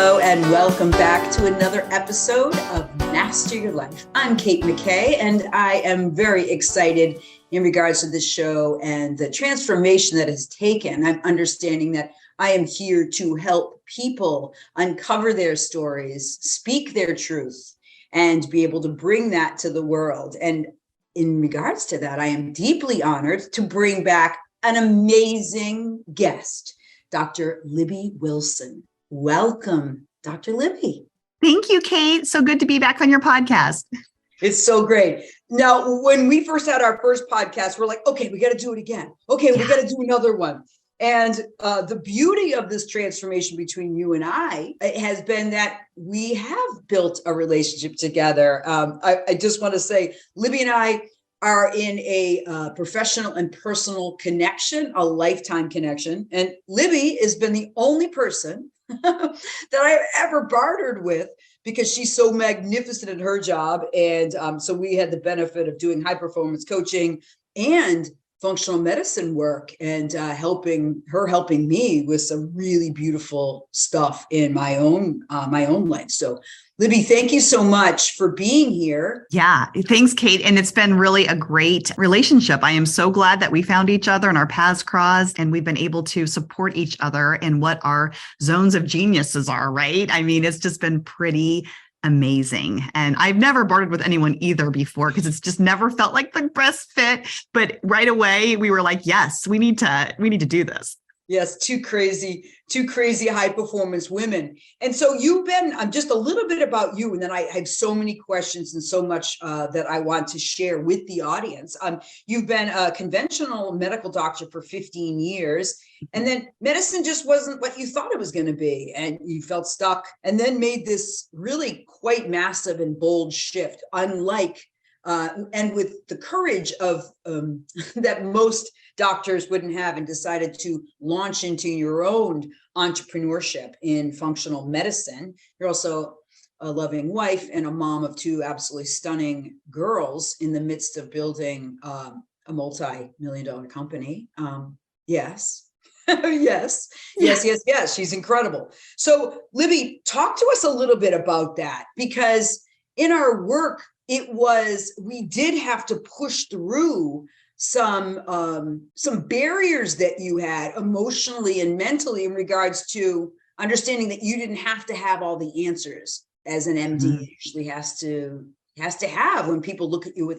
Hello, and welcome back to another episode of Master Your Life. I'm Kate McKay, and I am very excited in regards to this show and the transformation that has taken. I'm understanding that I am here to help people uncover their stories, speak their truth, and be able to bring that to the world. And in regards to that, I am deeply honored to bring back an amazing guest, Dr. Libby Wilson. Welcome, Dr. Libby. Thank you, Kate. So good to be back on your podcast. It's so great. Now, when we first had our first podcast, we're like, okay, we got to do it again. Okay, we got to do another one. And the beauty of this transformation between you and I has been that we have built a relationship together. I just want to say, Libby and I are in a professional and personal connection, a lifetime connection. And Libby has been the only person that I've ever bartered with because she's so magnificent at her job. And so we had the benefit of doing high performance coaching and functional medicine work and helping me with some really beautiful stuff in my own life. So Libby, thank you so much for being here. Yeah, thanks, Kate. And it's been really a great relationship. I am so glad that we found each other and our paths crossed and we've been able to support each other in what our zones of geniuses are, right? I mean, it's just been pretty amazing. And I've never bartered with anyone either before because it's just never felt like the best fit. But right away we were like, yes, we need to do this. Yes, two crazy high performance women. And so you've been just a little bit about you. And then I have so many questions and so much that I want to share with the audience. You've been a conventional medical doctor for 15 years. And then medicine just wasn't what you thought it was going to be. And you felt stuck and then made this really quite massive and bold shift, unlike and with the courage of that most doctors wouldn't have, and decided to launch into your own entrepreneurship in functional medicine. You're also a loving wife and a mom of two absolutely stunning girls in the midst of building a multi-million-dollar company. Yes. Yes. She's incredible. So Libby, talk to us a little bit about that, because in our work, we did have to push through some barriers that you had emotionally and mentally in regards to understanding that you didn't have to have all the answers as an MD usually has to have when people look at you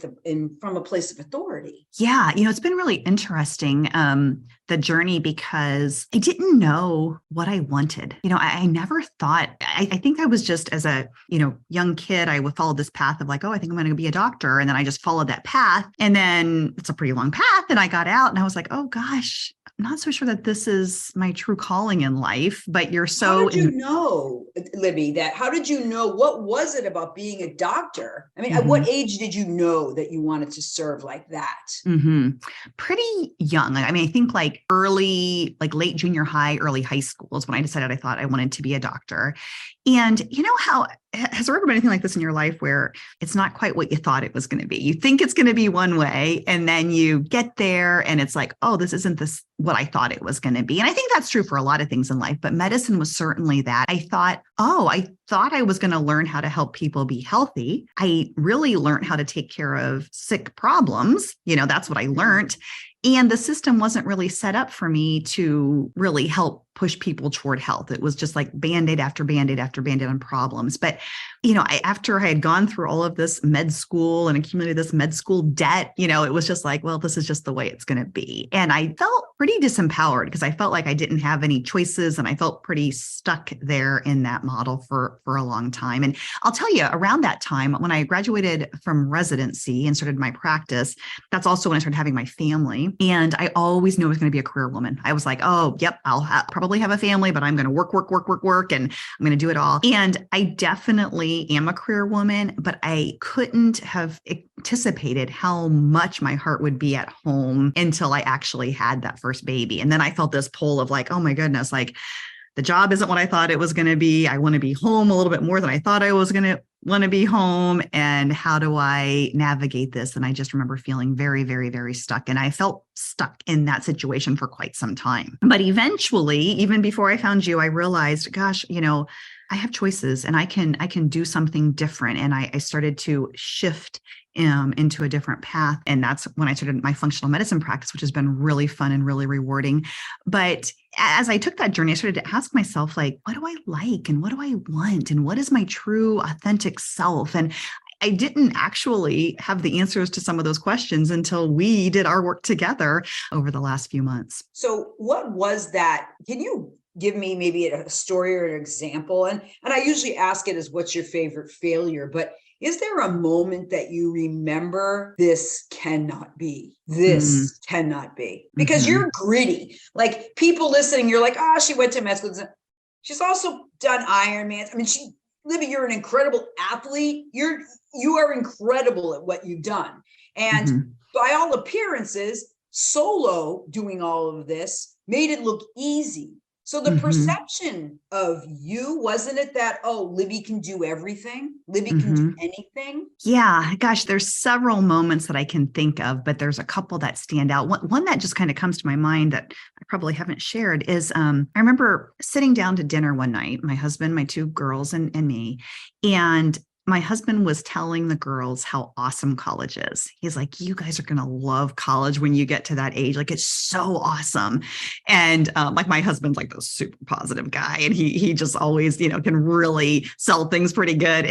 from a place of authority. Yeah, it's been really interesting, the journey, because I didn't know what I wanted. I never thought, I think I was just as a, young kid, I would follow this path of like, oh, I think I'm going to be a doctor. And then I just followed that path. And then it's a pretty long path. And I got out and I was like, oh gosh, I'm not so sure that this is my true calling in life, but you're so. How did you know, Libby, how did you know, what was it about being a doctor? I mean, at what age did you know that you wanted to serve like that? Pretty young. I mean, I think like late junior high, early high school is when I decided I thought I wanted to be a doctor. And has there ever been anything like this in your life where it's not quite what you thought it was going to be? You think it's going to be one way, and then you get there and it's like, oh, this isn't what I thought it was going to be. And I think that's true for a lot of things in life, but medicine was certainly that. I thought I was going to learn how to help people be healthy. I really learned how to take care of sick problems. That's what I learned. And the system wasn't really set up for me to really help push people toward health. It was just like Band-Aid after Band-Aid after Band-Aid on problems. But, after I had gone through all of this med school and accumulated this med school debt, it was just like, well, this is just the way it's going to be. And I felt pretty disempowered because I felt like I didn't have any choices and I felt pretty stuck there in that model for a long time. And I'll tell you, around that time, when I graduated from residency and started my practice, that's also when I started having my family. And I always knew I was going to be a career woman. I was like, oh, yep, I'll probably have a family, but I'm going to work, and I'm going to do it all. And I definitely am a career woman, but I couldn't have anticipated how much my heart would be at home until I actually had that first baby. And then I felt this pull of like, oh my goodness, like the job isn't what I thought it was going to be. I want to be home a little bit more than I thought I was going to want to be home. And how do I navigate this? And I just remember feeling very, very, very stuck. And I felt stuck in that situation for quite some time. But eventually, even before I found you, I realized, gosh, I have choices and I can do something different. And I started to shift into a different path. And that's when I started my functional medicine practice, which has been really fun and really rewarding. But as I took that journey, I started to ask myself, like, what do I like? And what do I want? And what is my true authentic self? And I didn't actually have the answers to some of those questions until we did our work together over the last few months. So what was that? Can you give me maybe a story or an example? And I usually ask it as, what's your favorite failure? But is there a moment that you remember, this cannot be, this cannot be? Because you're gritty. Like, people listening, you're like, oh, she went to med school. She's also done Ironmans. I mean, Libby, you're an incredible athlete. You are incredible at what you've done. And by all appearances, solo doing all of this made it look easy. So the perception of you, wasn't it that, oh, Libby can do everything? Libby can do anything? Yeah, gosh, there's several moments that I can think of, but there's a couple that stand out. One that just kind of comes to my mind that I probably haven't shared is I remember sitting down to dinner one night, my husband, my two girls, and me. And my husband was telling the girls how awesome college is. He's like, you guys are going to love college when you get to that age. Like, it's so awesome. And like, my husband's like the super positive guy. And he just always, can really sell things pretty good.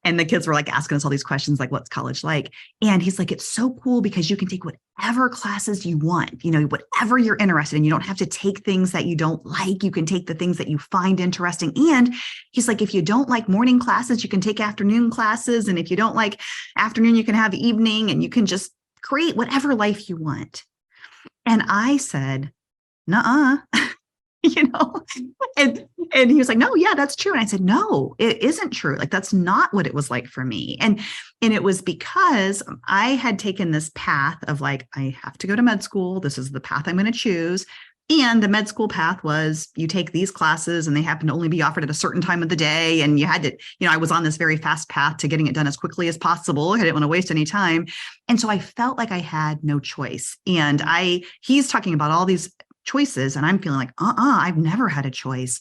And the kids were like asking us all these questions, like, what's college like? And he's like, it's so cool because you can take whatever classes you want, whatever you're interested in. You don't have to take things that you don't like. You can take the things that you find interesting. And he's like, if you don't like morning classes, you can take afternoon classes. And if you don't like afternoon, you can have evening, and you can just create whatever life you want. And I said, nuh-uh, and he was like, no, yeah, that's true. And I said, no, it isn't true. Like, that's not what it was like for me. And it was because I had taken this path of like, I have to go to med school. This is the path I'm going to choose. And the med school path was, you take these classes and they happen to only be offered at a certain time of the day. And you had to, I was on this very fast path to getting it done as quickly as possible. I didn't want to waste any time. And so I felt like I had no choice. And he's talking about all these choices, and I'm feeling like, I've never had a choice.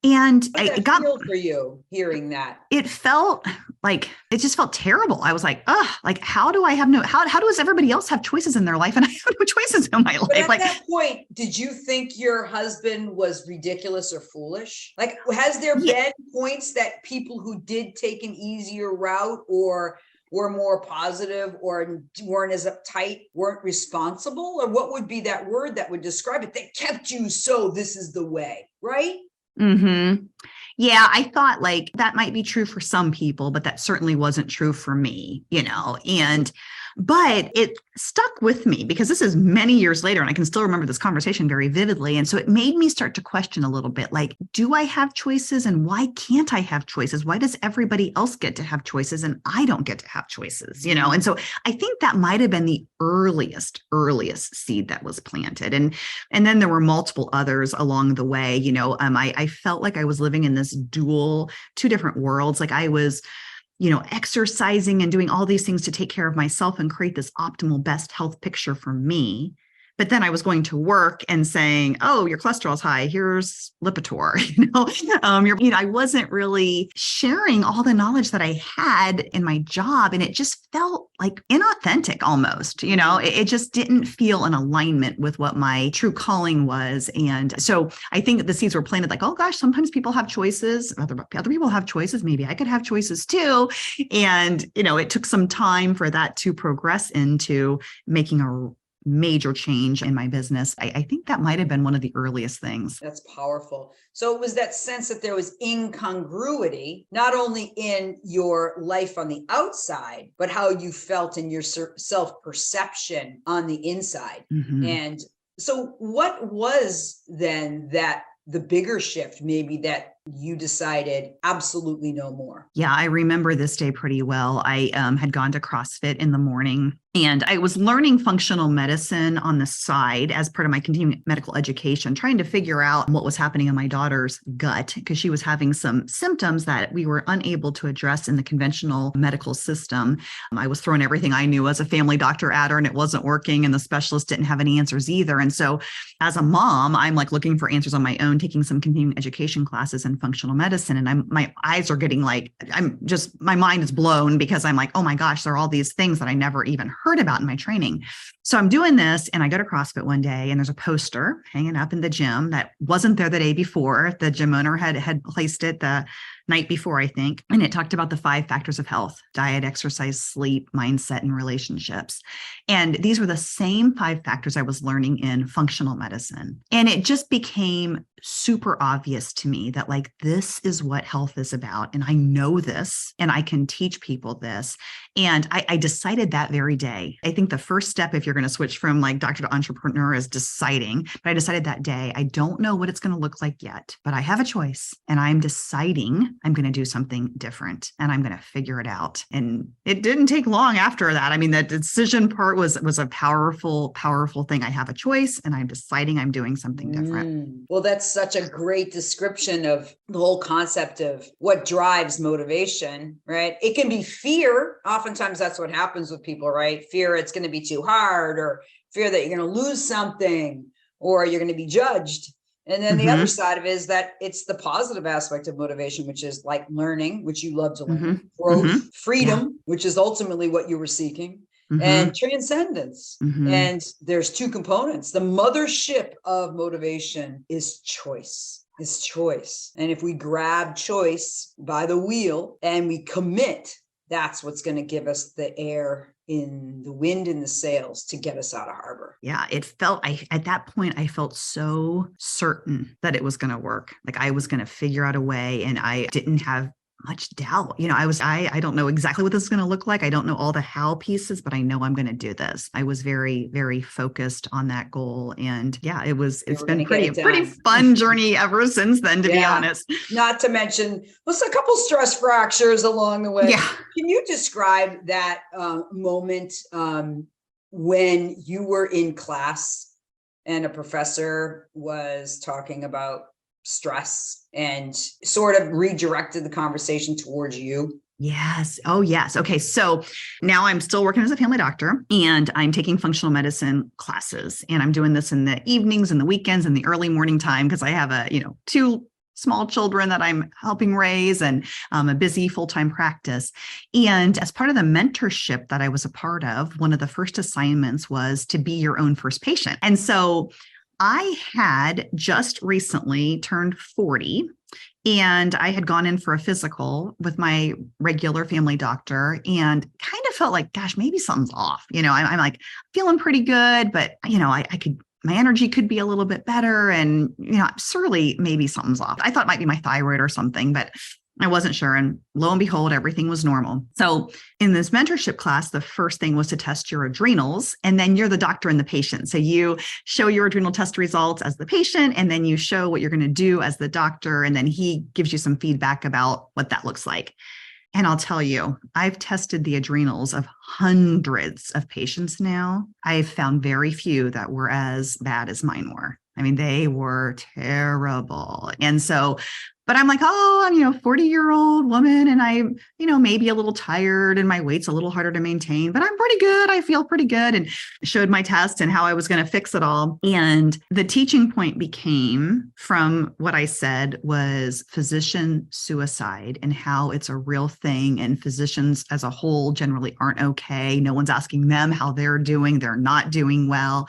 And it got for you hearing that. It felt like, it just felt terrible. I was like, like, how does everybody else have choices in their life? And I have no choices in my life. But at that point, did you think your husband was ridiculous or foolish? Like, has there been points that people who did take an easier route, or were more positive, or weren't as uptight, weren't responsible? Or what would be that word that would describe it that kept you so, this is the way, right? Yeah, I thought like that might be true for some people, but that certainly wasn't true for me, but it stuck with me because this is many years later and I can still remember this conversation very vividly. And so it made me start to question a little bit, like, do I have choices, and why can't I have choices? Why does everybody else get to have choices and I don't get to have choices, And so I think that might've been the earliest seed that was planted. And then there were multiple others along the way, I felt like I was living in this two different worlds. Like, I was exercising and doing all these things to take care of myself and create this optimal best health picture for me. But then I was going to work and saying, oh, your cholesterol's high. Here's Lipitor. I wasn't really sharing all the knowledge that I had in my job. And it just felt like inauthentic almost, it just didn't feel in alignment with what my true calling was. And so I think the seeds were planted like, oh gosh, sometimes people have choices. Other people have choices. Maybe I could have choices too. And, it took some time for that to progress into making a major change in my business. I think that might have been one of the earliest things. That's powerful. So it was that sense that there was incongruity, not only in your life on the outside, but how you felt in your self-perception on the inside. And so what was then the bigger shift, maybe, that you decided absolutely no more? Yeah, I remember this day pretty well. I had gone to CrossFit in the morning, and I was learning functional medicine on the side as part of my continuing medical education, trying to figure out what was happening in my daughter's gut, because she was having some symptoms that we were unable to address in the conventional medical system. I was throwing everything I knew as a family doctor at her, and it wasn't working, and the specialist didn't have any answers either. And so as a mom, I'm like looking for answers on my own, taking some continuing education classes and in functional medicine. And my eyes are getting like, my mind is blown because I'm like, oh my gosh, there are all these things that I never even heard about in my training. So I'm doing this and I go to CrossFit one day and there's a poster hanging up in the gym that wasn't there the day before. The gym owner had placed it the night before, I think. And it talked about the 5 factors of health: diet, exercise, sleep, mindset, and relationships. And these were the same 5 factors I was learning in functional medicine. And it just became super obvious to me that like, this is what health is about. And I know this and I can teach people this. And I decided that very day. I think the first step, if you're going to switch from like doctor to entrepreneur, is deciding. But I decided that day, I don't know what it's going to look like yet, but I have a choice and I'm deciding I'm going to do something different and I'm going to figure it out. And it didn't take long after that. I mean, the decision part was a powerful, powerful thing. I have a choice and I'm deciding I'm doing something different. Well, that's such a great description of the whole concept of what drives motivation, right? It can be fear. Oftentimes that's what happens with people, right? Fear it's going to be too hard, or fear that you're going to lose something, or you're going to be judged. And then the other side of it is that it's the positive aspect of motivation, which is like learning, which you love to learn, growth, freedom, which is ultimately what you were seeking, and transcendence. And there's 2 components. The mothership of motivation is choice. Is choice. And if we grab choice by the wheel and we commit, that's what's going to give us the air in the wind in the sails to get us out of harbor. Yeah, it felt, at that point, I felt so certain that it was going to work. Like I was going to figure out a way, and I didn't have much doubt. You know, I don't know exactly what this is going to look like. I don't know all the how pieces, but I know I'm going to do this. I was very, very focused on that goal. And yeah, it's been pretty fun journey ever since then, to be honest. Not to mention, a couple stress fractures along the way. Yeah. Can you describe that moment when you were in class and a professor was talking about stress and sort of redirected the conversation towards you? Yes. Oh, yes. Okay. So now I'm still working as a family doctor and I'm taking functional medicine classes, and I'm doing this in the evenings and the weekends and the early morning time because I have 2 small children that I'm helping raise and a busy full-time practice. And as part of the mentorship that I was a part of, one of the first assignments was to be your own first patient. And so I had just recently turned 40, and I had gone in for a physical with my regular family doctor and kind of felt like, gosh, maybe something's off. I'm like feeling pretty good, but my energy could be a little bit better. And, surely maybe something's off. I thought it might be my thyroid or something, but I wasn't sure. And lo and behold, everything was normal. So in this mentorship class, the first thing was to test your adrenals, and then you're the doctor and the patient. So you show your adrenal test results as the patient, and then you show what you're going to do as the doctor. And then he gives you some feedback about what that looks like. And I'll tell you, I've tested the adrenals of hundreds of patients now. I've found very few that were as bad as mine were. I mean, they were terrible. And so, but I'm like, I'm, 40-year-old woman, and I, maybe a little tired and my weight's a little harder to maintain, but I'm pretty good. I feel pretty good, and showed my test and how I was going to fix it all. And the teaching point became from what I said was physician suicide and how it's a real thing. And physicians as a whole generally aren't okay. No one's asking them how they're doing. They're not doing well.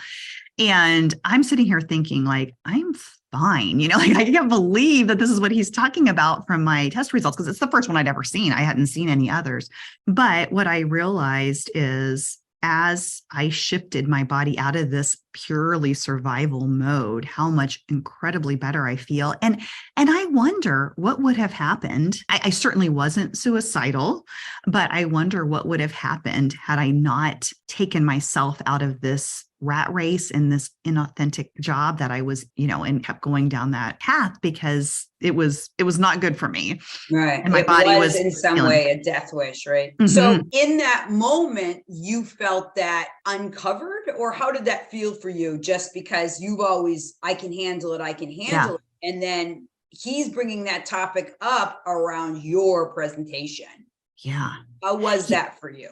And I'm sitting here thinking like, I'm fine. I can't believe that this is what he's talking about from my test results, because it's the first one I'd ever seen. I hadn't seen any others. But what I realized is as I shifted my body out of this purely survival mode, how much incredibly better I feel. And I wonder what would have happened. I certainly wasn't suicidal, but I wonder what would have happened had I not taken myself out of this rat race in this inauthentic job that I was, and kept going down that path because it was not good for me. Right. And my body was in some way a death wish, right? Mm-hmm. So in that moment, you felt that uncovered, or how did that feel for you? Just because you've always, I can handle it. it. And then he's bringing that topic up around your presentation. Yeah. How was that for you?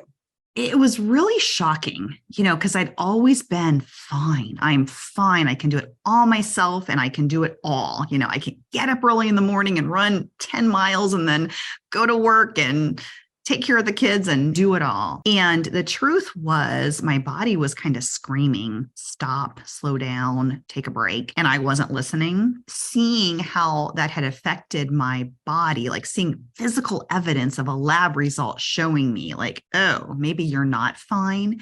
it was really shocking, because I'd always been fine. I'm fine. I can do it all myself and I can do it all. I can get up early in the morning and run 10 miles and then go to work and take care of the kids and do it all. And the truth was my body was kind of screaming, stop, slow down, take a break. And I wasn't listening. Seeing how that had affected my body, like seeing physical evidence of a lab result showing me like, oh, maybe you're not fine,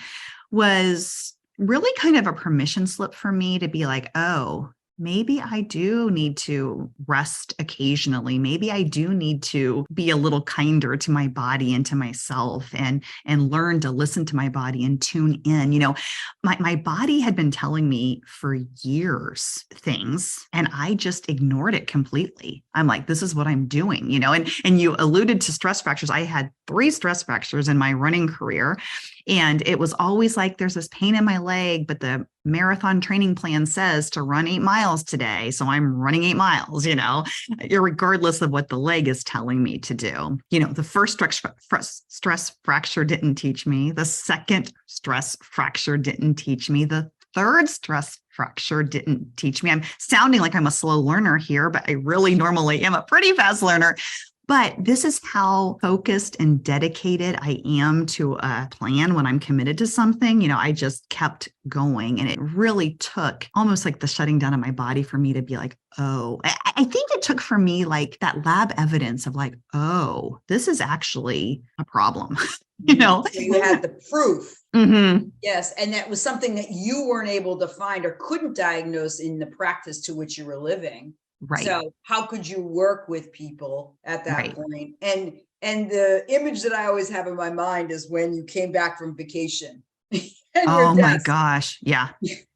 was really kind of a permission slip for me to be like, oh, maybe I do need to rest occasionally. Maybe I do need to be a little kinder to my body and to myself and learn to listen to my body and tune in. My body had been telling me for years things, and I just ignored it completely. I'm like, this is what I'm doing, and you alluded to stress fractures. I had 3 stress fractures in my running career. And it was always like, there's this pain in my leg, but the marathon training plan says to run 8 miles today. So I'm running 8 miles, regardless of what the leg is telling me to do. The first stress fracture didn't teach me. The second stress fracture didn't teach me. The third stress fracture didn't teach me. I'm sounding like I'm a slow learner here, but I really normally am a pretty fast learner. But this is how focused and dedicated I am to a plan when I'm committed to something. I just kept going, and it really took almost like the shutting down of my body for me to be like, oh, I think it took for me like that lab evidence of like, oh, this is actually a problem, So you had the proof. Mm-hmm. Yes. And that was something that you weren't able to find or couldn't diagnose in the practice to which you were living. Right. So how could you work with people at that Right. point? And the image that I always have in my mind is when you came back from vacation. Oh my gosh. Yeah.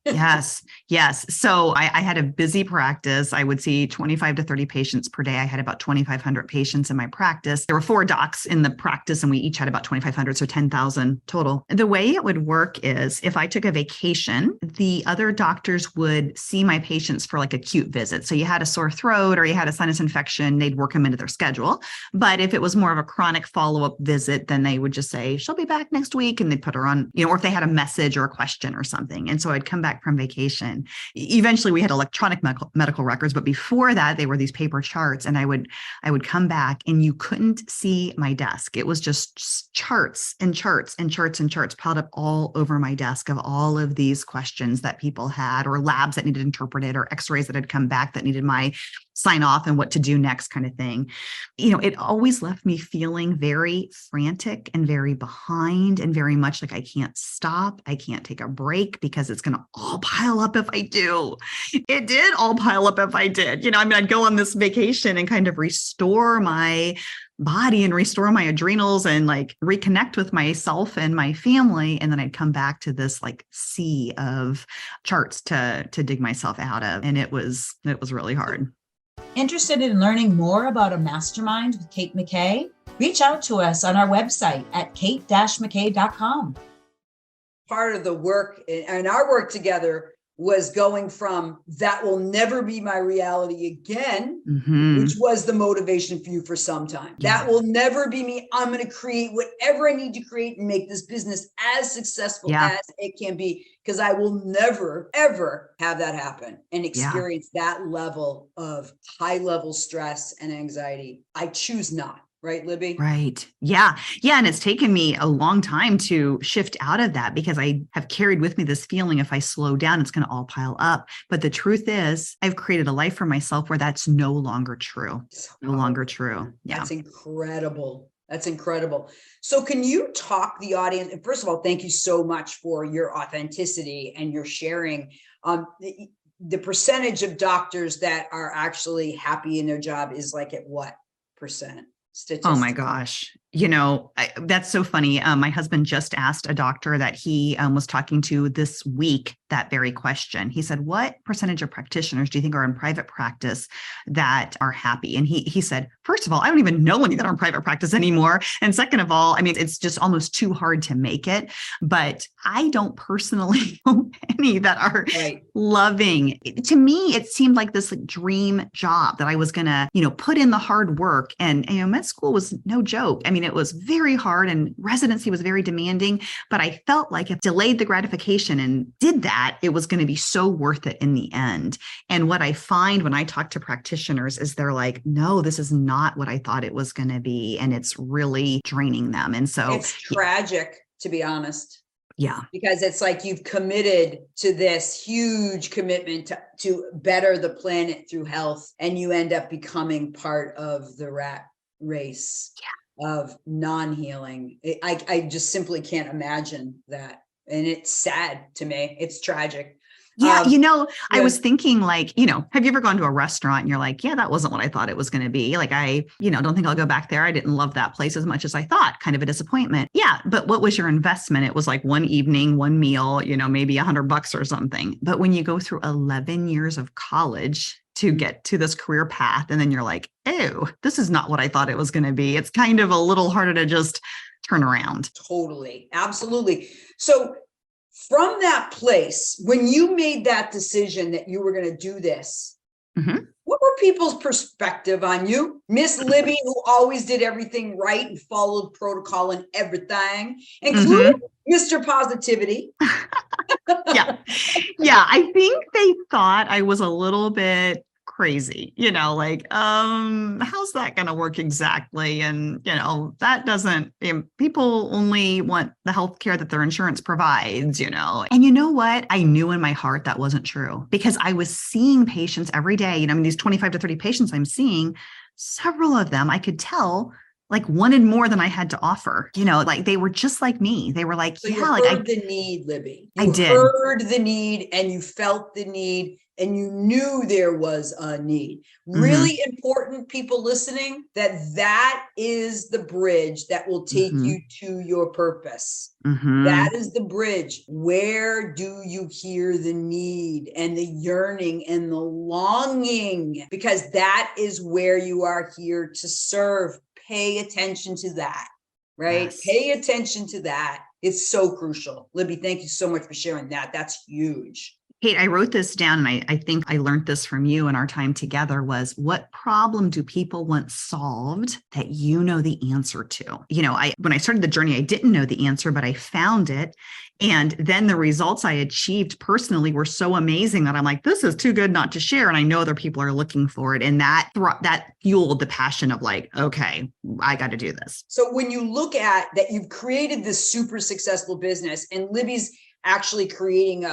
Yes. Yes. So I had a busy practice. I would see 25 to 30 patients per day. I had about 2,500 patients in my practice. There were 4 docs in the practice and we each had about 2,500. So 10,000 total. The way it would work is if I took a vacation, the other doctors would see my patients for like acute visits. So you had a sore throat or you had a sinus infection, they'd work them into their schedule. But if it was more of a chronic follow-up visit, then they would just say, she'll be back next week. And they'd put her on, or if they had a message or a question or something. And so I'd come back from vacation. Eventually we had electronic medical records, but before that they were these paper charts, and I would come back and you couldn't see my desk. It was just charts and charts and charts and charts piled up all over my desk of all of these questions that people had, or labs that needed interpreted, or x-rays that had come back that needed my sign off and what to do next kind of thing. It always left me feeling very frantic and very behind and very much like I can't stop. I can't take a break because it's going to all pile up if I do. It did all pile up if I did. I'd go on this vacation and kind of restore my body and restore my adrenals and like reconnect with myself and my family. And then I'd come back to this like sea of charts to dig myself out of. And it was really hard. Interested in learning more about a mastermind with Kate McKay? Reach out to us on our website at kate-mckay.com. Part of the work and our work together was going from that will never be my reality again, which was the motivation for you for some time. Yeah. That will never be me. I'm going to create whatever I need to create and make this business as successful as it can be, because I will never, ever have that happen and experience that level of high level stress and anxiety. I choose not. Right, Libby? Right. Yeah. Yeah. And it's taken me a long time to shift out of that because I have carried with me this feeling if I slow down, it's going to all pile up. But the truth is, I've created a life for myself where that's no longer true. No longer true. Yeah. That's incredible. That's incredible. So can you talk the audience? And first of all, thank you so much for your authenticity and your sharing. The percentage of doctors that are actually happy in their job is like at what percent? Oh my gosh. That's so funny. My husband just asked a doctor that he was talking to this week that very question. He said, what percentage of practitioners do you think are in private practice that are happy? And he said, first of all, I don't even know any that are in private practice anymore. And second of all, I mean, it's just almost too hard to make it. But I don't personally know any that are loving. To me, it seemed like this dream job that I was going to, put in the hard work. And, med school was no joke. I mean, it was very hard and residency was very demanding, but I felt like if I delayed the gratification and did that, it was going to be so worth it in the end. And what I find when I talk to practitioners is they're like, no, this is not what I thought it was going to be. And it's really draining them. And so it's tragic, to be honest. Yeah. Because it's like you've committed to this huge commitment to better the planet through health, and you end up becoming part of the rat race of non-healing. I just simply can't imagine that. And it's sad to me. It's tragic. Yeah. I was thinking have you ever gone to a restaurant and you're like, yeah, that wasn't what I thought it was going to be. Like, I, don't think I'll go back there. I didn't love that place as much as I thought. Kind of a disappointment. Yeah. But what was your investment? It was like one evening, one meal, maybe $100 or something. But when you go through 11 years of college to get to this career path, and then you're like, oh, this is not what I thought it was going to be. It's kind of a little harder to just turn around. Totally. Absolutely. So from that place, when you made that decision that you were going to do this, what were people's perspective on you? Miss Libby, who always did everything right and followed protocol and everything, including Mr. Positivity. Yeah. I think they thought I was a little bit crazy, how's that going to work exactly? And, that doesn't, people only want the healthcare that their insurance provides, and you know what? I knew in my heart that wasn't true, because I was seeing patients every day, these 25 to 30 patients I'm seeing, several of them, I could tell wanted more than I had to offer, they were just like me. They were like, so you heard the need, Libby. You heard the need and you felt the need. And you knew there was a need. Really important, people listening, that is the bridge that will take you to your purpose. That is the bridge. Where do you hear the need and the yearning and the longing? Because that is where you are here to serve. Pay attention to that, right? Yes. Pay attention to that. It's so crucial. Libby, thank you so much for sharing that. That's huge. Kate, I wrote this down, and I think I learned this from you in our time together, was what problem do people want solved that you know the answer to? When I started the journey, I didn't know the answer, but I found it. And then the results I achieved personally were so amazing that I'm like, this is too good not to share. And I know other people are looking for it. And that fueled the passion of okay, I got to do this. So when you look at that, you've created this super successful business, and Libby's actually creating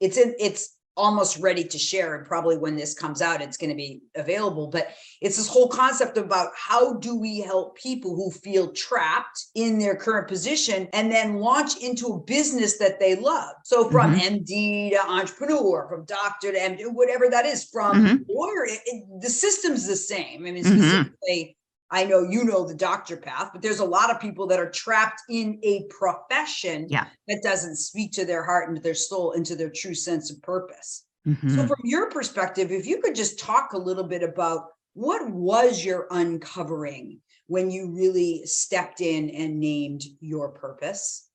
it's almost ready to share, and probably when this comes out, it's going to be available. But it's this whole concept about how do we help people who feel trapped in their current position and then launch into a business that they love. So from MD to entrepreneur, from doctor to MD, whatever that is, from lawyer, the system's the same. I mean, specifically, I know the doctor path, but there's a lot of people that are trapped in a profession that doesn't speak to their heart and to their soul and to their true sense of purpose. So from your perspective, if you could just talk a little bit about what was your uncovering when you really stepped in and named your purpose?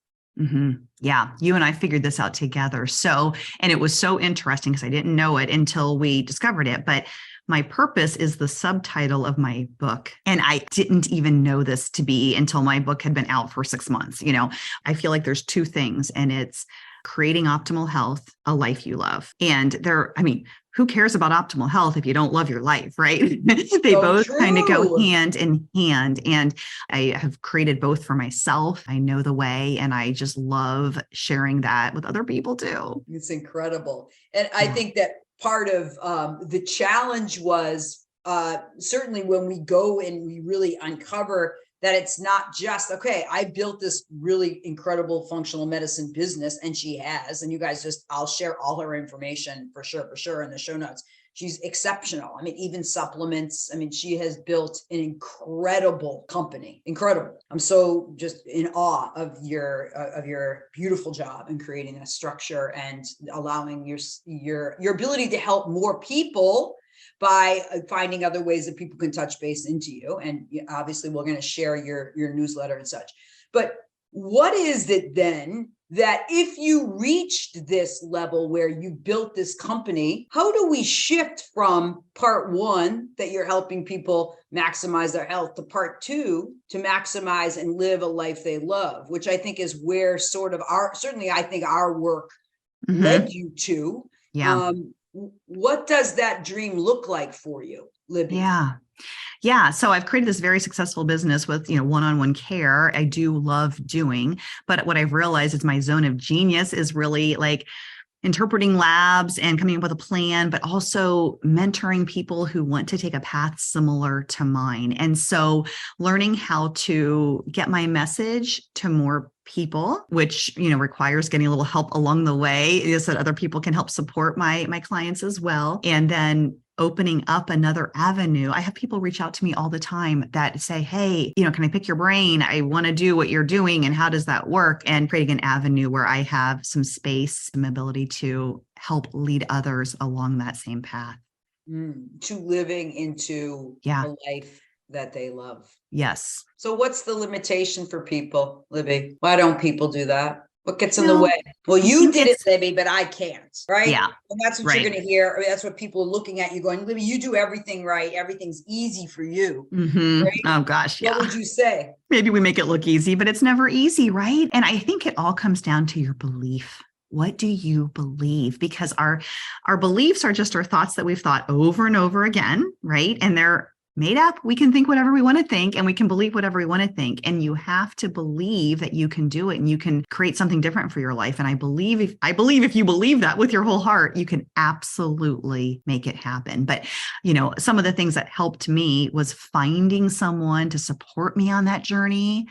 Yeah, you and I figured this out together. And it was so interesting because I didn't know it until we discovered it. But my purpose is the subtitle of my book. And I didn't even know this to be until my book had been out for 6 months. I feel like there's two things, and it's creating optimal health, a life you love. And who cares about optimal health if you don't love your life, right? They both kind of go hand in hand. And I have created both for myself. I know the way, and I just love sharing that with other people too. It's incredible. And I think that part of the challenge was certainly when we go and we really uncover that it's not just, okay, I built this really incredible functional medicine business, and she has, and you guys I'll share all her information for sure in the show notes. She's exceptional. I mean, even supplements. I mean, she has built an incredible company. Incredible. I'm so just in awe of your beautiful job in creating a structure and allowing your ability to help more people by finding other ways that people can touch base into you. And obviously we're going to share your newsletter and such. But what is it then that if you reached this level where you built this company, how do we shift from part one, that you're helping people maximize their health, to part two, to maximize and live a life they love, which I think is where sort of certainly I think our work led you to. Yeah. What does that dream look like for you, Libby? Yeah. So I've created this very successful business with, one-on-one care. I do love doing, but what I've realized is my zone of genius is really like interpreting labs and coming up with a plan, but also mentoring people who want to take a path similar to mine. And so learning how to get my message to more people, which, requires getting a little help along the way, so that other people can help support my clients as well. And then opening up another avenue. I have people reach out to me all the time that say, hey, can I pick your brain? I want to do what you're doing. And how does that work? And creating an avenue where I have some space, some ability to help lead others along that same path. To living into a life that they love. Yes. So what's the limitation for people, Libby? Why don't people do that? What gets in the way? Well, you did it, Libby, but I can't, right? Yeah. And that's what you're going to hear. Or that's what people are looking at you going, Libby, you do everything right. Everything's easy for you. Mm-hmm. Right? Oh gosh. Yeah. What would you say? Maybe we make it look easy, but it's never easy, right? And I think it all comes down to your belief. What do you believe? Because our beliefs are just our thoughts that we've thought over and over again, right? And they're made up. We can think whatever we want to think, and we can believe whatever we want to think. And you have to believe that you can do it and you can create something different for your life. And I believe if you believe that with your whole heart, you can absolutely make it happen. But, some of the things that helped me was finding someone to support me on that journey,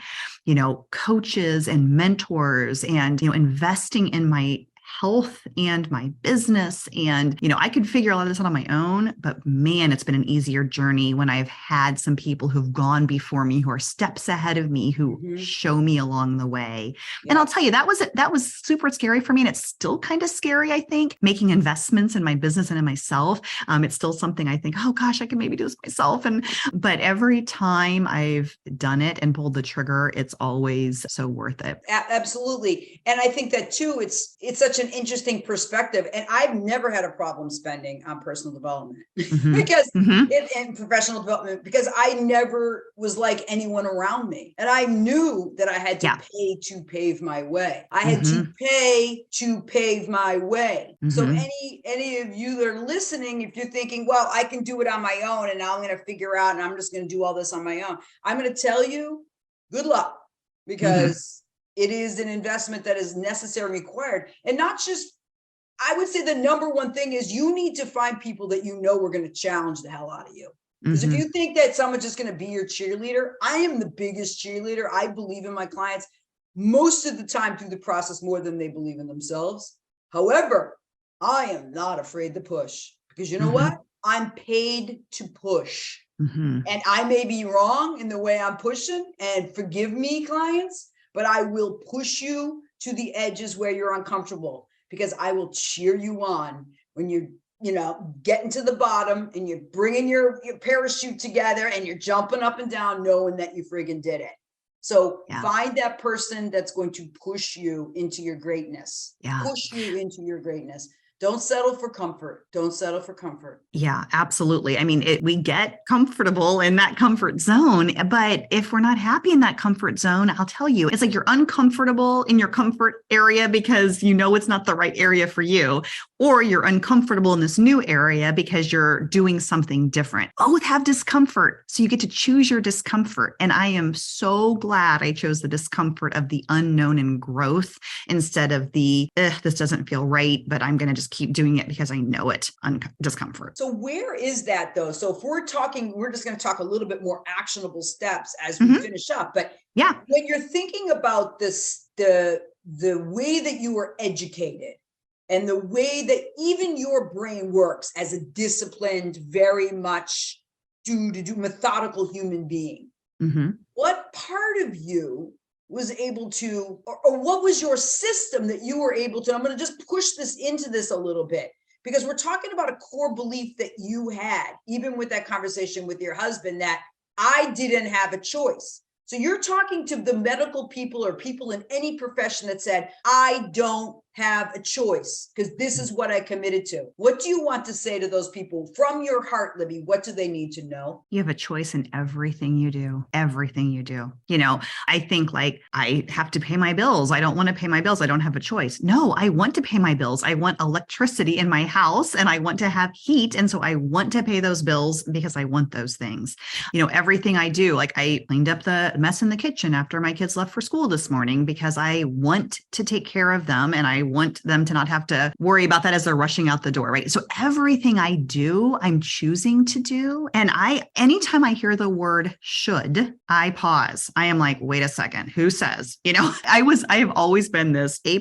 coaches and mentors, and, investing in my health and my business. And, I could figure a lot of this out on my own, but man, it's been an easier journey when I've had some people who've gone before me, who are steps ahead of me, who show me along the way. Yeah. And I'll tell you, that was super scary for me. And it's still kind of scary, I think, making investments in my business and in myself. It's still something I think, oh gosh, I can maybe do this myself. But every time I've done it and pulled the trigger, it's always so worth it. Absolutely. And I think that too, it's such an interesting perspective. And I've never had a problem spending on personal development because in professional development, because I never was like anyone around me. And I knew that I had to pay to pave my way. I had to pay to pave my way. So any of you that are listening, if you're thinking, well, I can do it on my own and now I'm going to figure out and I'm just going to do all this on my own, I'm going to tell you, good luck, because it is an investment that is necessary and required. And not just, I would say the number one thing is you need to find people that are going to challenge the hell out of you. Because if you think that someone's just going to be your cheerleader, I am the biggest cheerleader. I believe in my clients most of the time through the process more than they believe in themselves. However, I am not afraid to push, because you know what? I'm paid to push. And I may be wrong in the way I'm pushing, and forgive me, clients, but I will push you to the edges where you're uncomfortable, because I will cheer you on when you're, getting to the bottom and you're bringing your parachute together and you're jumping up and down knowing that you friggin' did it. So find that person that's going to push you into your greatness. Push you into your greatness. Don't settle for comfort. Don't settle for comfort. Yeah, absolutely. I mean, we get comfortable in that comfort zone, but if we're not happy in that comfort zone, I'll tell you, it's like you're uncomfortable in your comfort area because it's not the right area for you, or you're uncomfortable in this new area because you're doing something different. Both have discomfort. So you get to choose your discomfort. And I am so glad I chose the discomfort of the unknown and growth instead of the, this doesn't feel right, but I'm going to just keep doing it because I know it, discomfort. So where is that though? So if we're just going to talk a little bit more actionable steps as we finish up. But when you're thinking about this, the way that you were educated, and the way that even your brain works as a disciplined, very much do methodical human being. Mm-hmm. What part of you was able to, or what was your system that you were able to, I'm going to just push this into this a little bit, because we're talking about a core belief that you had, even with that conversation with your husband, that I didn't have a choice. So you're talking to the medical people or people in any profession that said, I don't have a choice because this is what I committed to. What do you want to say to those people from your heart, Libby? What do they need to know? You have a choice in everything you do, everything you do. I think like I have to pay my bills. I don't want to pay my bills. I don't have a choice. No, I want to pay my bills. I want electricity in my house and I want to have heat. And so I want to pay those bills because I want those things. Everything I do, like I cleaned up the mess in the kitchen after my kids left for school this morning because I want to take care of them and I want them to not have to worry about that as they're rushing out the door, right? So everything I do, I'm choosing to do. And anytime I hear the word should, I pause. I am like, wait a second, who says? I have always been this A+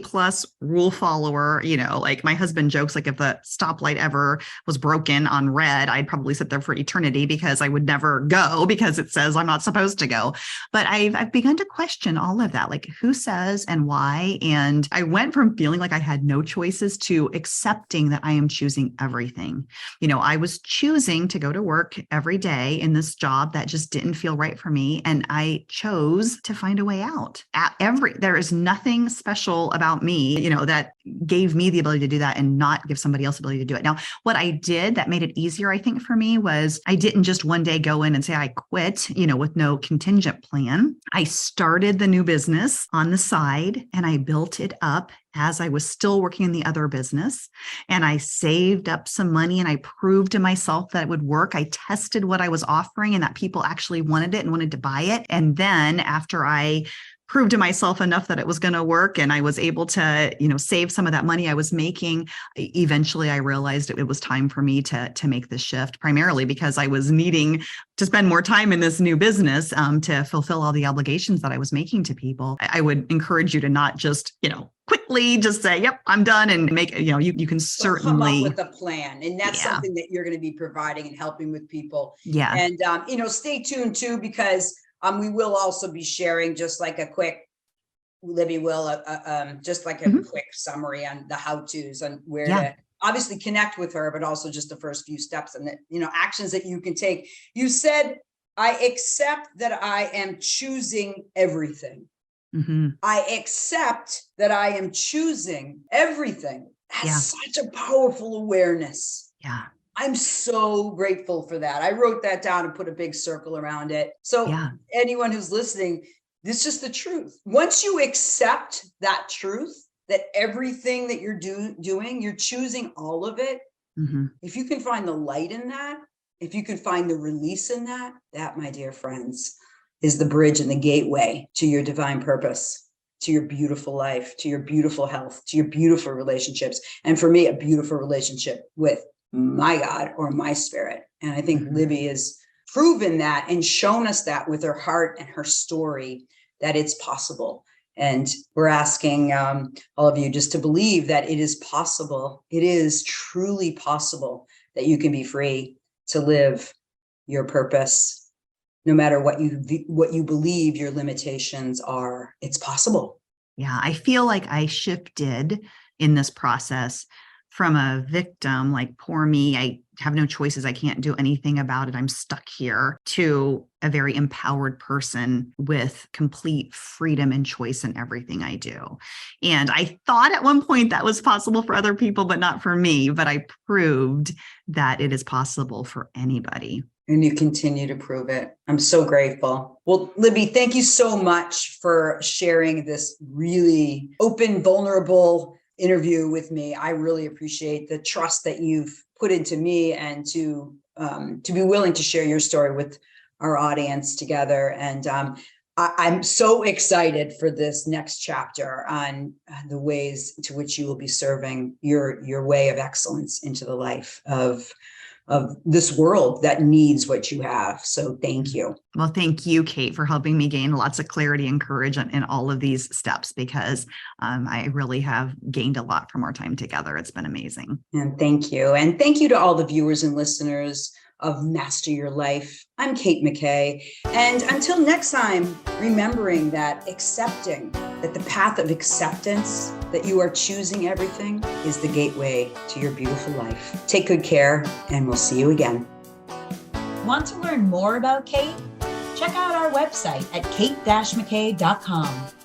rule follower, like my husband jokes, like if the stoplight ever was broken on red, I'd probably sit there for eternity because I would never go because it says I'm not supposed to go. But I've begun to question all of that, like who says and why. And I went from feeling like I had no choices to accepting that I am choosing everything. I was choosing to go to work every day in this job that just didn't feel right for me. And I chose to find a way out. There is nothing special about me, that gave me the ability to do that and not give somebody else the ability to do it. Now, what I did that made it easier, I think, for me was I didn't just one day go in and say I quit, with no contingent plan. I started the new business on the side and I built it up as I was still working in the other business. And I saved up some money and I proved to myself that it would work. I tested what I was offering and that people actually wanted it and wanted to buy it. And then after I proved to myself enough that it was going to work and I was able to, save some of that money I was making, eventually I realized it was time for me to make this shift, primarily because I was needing to spend more time in this new business to fulfill all the obligations that I was making to people. I would encourage you to not just, quickly just say, yep, I'm done, and make, you can certainly come up with a plan. And that's something that you're going to be providing and helping with people. Yeah. And, stay tuned too, because we will also be sharing just like a quick, Libby will, just like a quick summary on the how-tos on where to obviously connect with her, but also just the first few steps and the, actions that you can take. You said, I accept that I am choosing everything. Mm-hmm. I accept that I am choosing everything. That's such a powerful awareness. Yeah. I'm so grateful for that. I wrote that down and put a big circle around it. So anyone who's listening, this is just the truth. Once you accept that truth, that everything that you're doing, you're choosing all of it. Mm-hmm. If you can find the light in that, if you can find the release in that, my dear friends, is the bridge and the gateway to your divine purpose, to your beautiful life, to your beautiful health, to your beautiful relationships. And for me, a beautiful relationship with my God or my spirit. And I think Libby has proven that and shown us that with her heart and her story, that it's possible. And we're asking all of you just to believe that it is possible. It is truly possible that you can be free to live your purpose, no matter what you believe your limitations are. It's possible. Yeah, I feel like I shifted in this process from a victim, like poor me, I have no choices, I can't do anything about it, I'm stuck here, to a very empowered person with complete freedom and choice in everything I do. And I thought at one point that was possible for other people, but not for me. But I proved that it is possible for anybody. And you continue to prove it. I'm so grateful. Well, Libby, thank you so much for sharing this really open, vulnerable interview with me. I really appreciate the trust that you've put into me and to be willing to share your story with our audience together. And I'm so excited for this next chapter on the ways to which you will be serving your way of excellence into the life of of this world that needs what you have. So thank you. Well, thank you, Kate, for helping me gain lots of clarity and courage in all of these steps, because I really have gained a lot from our time together. It's been amazing. And thank you. And thank you to all the viewers and listeners of Master Your Life. I'm Kate McKay. And until next time, remembering that accepting, that the path of acceptance, that you are choosing everything, is the gateway to your beautiful life. Take good care, and we'll see you again. Want to learn more about Kate? Check out our website at kate-mckay.com.